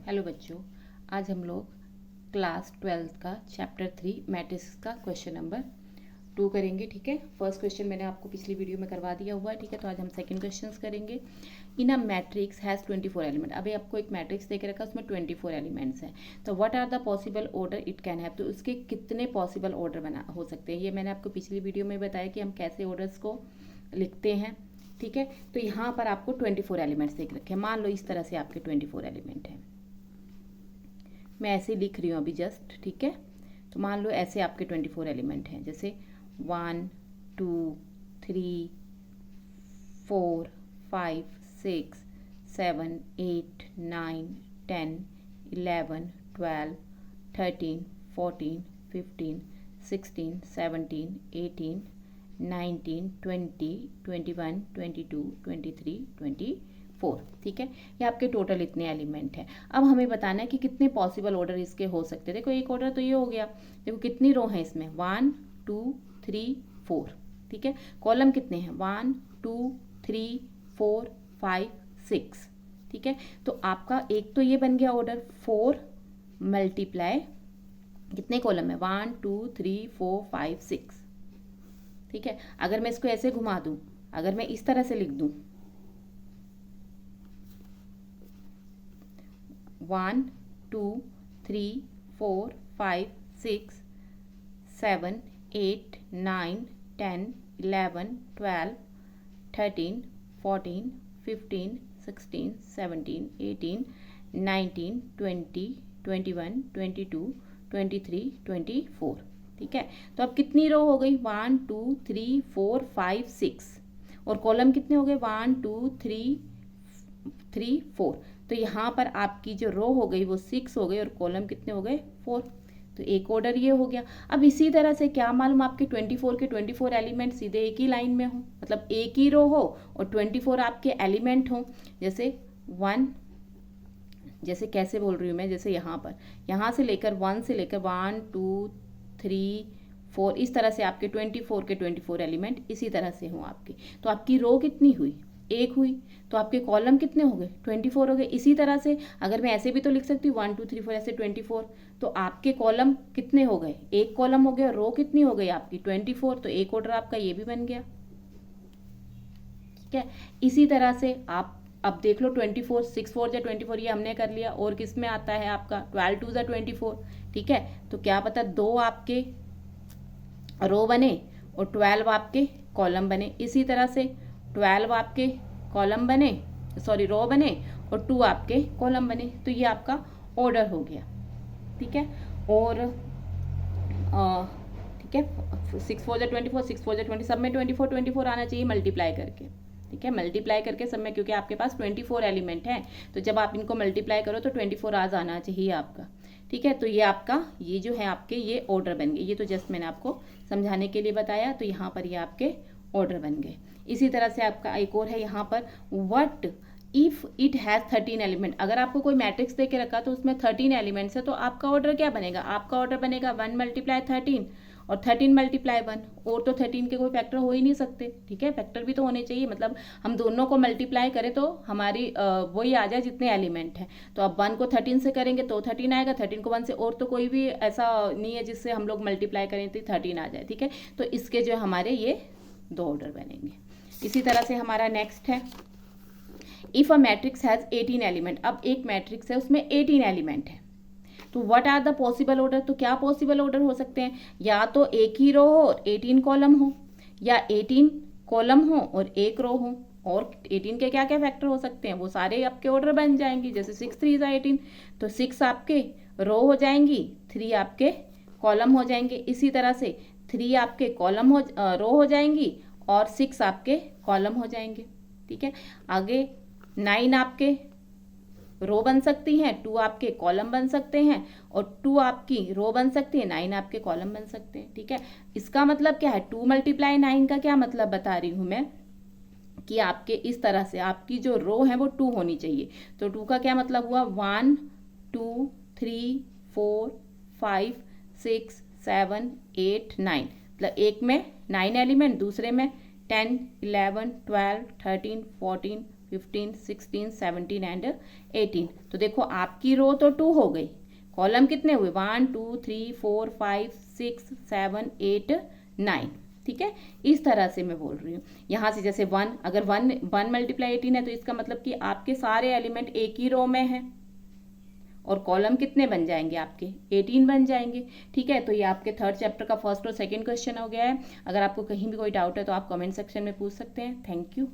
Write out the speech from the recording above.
Hello बच्चों, आज हम लोग क्लास 12 का चैप्टर 3 मैट्रिक्स का क्वेश्चन नंबर 2 करेंगे। ठीक है, फर्स्ट क्वेश्चन मैंने आपको पिछली वीडियो में करवा दिया हुआ है। ठीक है, तो आज हम सेकंड क्वेश्चन करेंगे। इन अ मैट्रिक्स हैज़ 24 एलिमेंट। अभी आपको एक मैट्रिक्स दे के रखा, उसमें 24 एलिमेंट्स हैं। तो what are the possible order it can have. तो उसके कितने पॉसिबल ऑर्डर बना हो सकते हैं, ये मैंने आपको पिछली वीडियो में बताया कि हम कैसे ऑर्डर्स को लिखते हैं। ठीक है, तो यहाँ पर आपको 24 एलिमेंट्स देख रखे हैं। मान लो इस तरह से आपके 24 एलिमेंट हैं। मैं ऐसे लिख रही हूँ अभी जस्ट। ठीक है, तो मान लो ऐसे आपके 24 एलिमेंट हैं, जैसे 1 2 3 4 5 6 7 8 9 10 11 12 13 14 15 16 17 18 19 20 21 22 23 24। ठीक है, ये आपके टोटल इतने एलिमेंट हैं। अब हमें बताना है कि कितने पॉसिबल ऑर्डर इसके हो सकते हैं। देखो एक ऑर्डर तो ये हो गया। देखो कितनी रो हैं इसमें, 1 2 3 4। ठीक है, कॉलम कितने हैं, 1 2 3 4 5 6। ठीक है, तो आपका एक तो ये बन गया ऑर्डर 4 मल्टीप्लाई कितने कॉलम है, 1 2 3 4 5 6। ठीक है, अगर मैं इसको ऐसे घुमा दूं, अगर मैं इस तरह से लिख दूं 1 2 3 4 5 6 7 8 9 10 11 12 13 14 15 16 17 18 19 20 21 22 23 24। ठीक है, तो अब कितनी रो हो गई, 1 2 3 4 5 6, और कॉलम कितने हो गए, 1 2 3 4। तो यहाँ पर आपकी जो रो हो गई वो 6 हो गई और कॉलम कितने हो गए, 4। तो एक ऑर्डर ये हो गया। अब इसी तरह से क्या मालूम आपके 24 के 24 एलिमेंट सीधे एक ही लाइन में हो, मतलब एक ही रो हो और 24 आपके एलिमेंट हो। जैसे 1, जैसे कैसे बोल रही हूँ मैं, जैसे यहाँ पर, यहाँ से लेकर 1 से लेकर 1 2 3 4, इस तरह से आपके 24 के 24 एलिमेंट इसी तरह से हों आपके। तो आपकी रो कितनी हुई, एक हुई। तो आपके कॉलम कितने हो गए, 24 हो गए। इसी तरह से अगर मैं ऐसे भी तो लिख सकती हूँ 1 2 3 4 ऐसे 24। तो आपके कॉलम कितने हो गए, एक कॉलम हो गया, रो कितनी हो गई आपकी 24। तो एक ऑर्डर आपका ये भी बन गया। ठीक है, इसी तरह से आप अब देख लो 24, 6 4 या 24, ये हमने कर लिया। और किस में आता है आपका 12 2 24। ठीक है, तो क्या पता 2 आपके रो बने और 12 आपके कॉलम बने। इसी तरह से 12 आपके कॉलम बने, सॉरी रो बने, और 2 आपके कॉलम बने। तो ये आपका ऑर्डर हो गया। ठीक है, और ठीक है, 6 4 जा 24, 6 4 जा 20, सब में 24 24 आना चाहिए मल्टीप्लाई करके। ठीक है, मल्टीप्लाई करके सब में, क्योंकि आपके पास 24 एलिमेंट हैं, तो जब आप इनको मल्टीप्लाई करो तो 24 आज आना चाहिए आपका। ठीक है, तो ये आपका, ये जो है आपके ये ऑर्डर बन गए। ये तो जस्ट मैंने आपको समझाने के लिए बताया। तो यहाँ पर ये आपके ऑर्डर बन गए। इसी तरह से आपका एक और है यहाँ पर, what if it has 13 element. अगर आपको कोई मैट्रिक्स दे के रखा तो उसमें 13 एलिमेंट्स है, तो आपका ऑर्डर क्या बनेगा, आपका ऑर्डर बनेगा 1 मल्टीप्लाई 13 और 13 मल्टीप्लाई 1। और तो 13 के कोई फैक्टर हो ही नहीं सकते। ठीक है, फैक्टर भी तो होने चाहिए, मतलब हम दोनों को मल्टीप्लाई करें तो हमारी वही आ जाए जितने एलिमेंट हैं। तो अब 1 को 13 से करेंगे तो 13 आएगा, 13 को 1 से, और तो कोई भी ऐसा नहीं है जिससे हम लोग मल्टीप्लाई करें तो 13 आ जाए। ठीक है, तो इसके जो हमारे ये 2 ऑर्डर बनेंगे। इसी तरह से हमारा नेक्स्ट है, if a matrix has 18 element. अब एक मैट्रिक्स है उसमें 18 एलिमेंट है, तो what are the possible order. तो क्या पॉसिबल ऑर्डर हो सकते हैं, या तो एक ही रो हो और 18 कॉलम हो, या 18 कॉलम हो और एक रो हो। और 18 के क्या क्या फैक्टर हो सकते हैं, वो सारे आपके ऑर्डर बन जाएंगे। जैसे 6 3 18, तो 6 आपके रो हो जाएंगी, 3 आपके कॉलम हो जाएंगे। इसी तरह से 3 आपके कॉलम हो रो हो जाएंगी और 6 आपके कॉलम हो जाएंगे। ठीक है, आगे 9 आपके रो बन सकती हैं, 2 आपके कॉलम बन सकते हैं, और 2 आपकी रो बन सकती है, 9 आपके कॉलम बन सकते हैं। ठीक है, इसका मतलब क्या है, 2 मल्टीप्लाई 9 का क्या मतलब बता रही हूँ मैं, कि आपके इस तरह से आपकी जो रो है वो 2 होनी चाहिए। तो 2 का क्या मतलब हुआ, 1 2 3 4 5 6 7 8 9, मतलब एक में 9 एलिमेंट, दूसरे में 10 11 12 13 14 15, 16, 17 एंड 18। तो देखो आपकी रो तो 2 हो गई, कॉलम कितने हुए 1 2 3 4 5 6 7 8 9। ठीक है, इस तरह से मैं बोल रही हूँ। यहाँ से जैसे 1, अगर 1 मल्टीप्लाई 18 है तो इसका मतलब कि आपके सारे एलिमेंट एक ही रो में हैं और कॉलम कितने बन जाएंगे आपके 18 बन जाएंगे। ठीक है, तो ये आपके थर्ड चैप्टर का फर्स्ट और सेकंड क्वेश्चन हो गया है। अगर आपको कहीं भी कोई डाउट है तो आप कमेंट सेक्शन में पूछ सकते हैं। Thank you.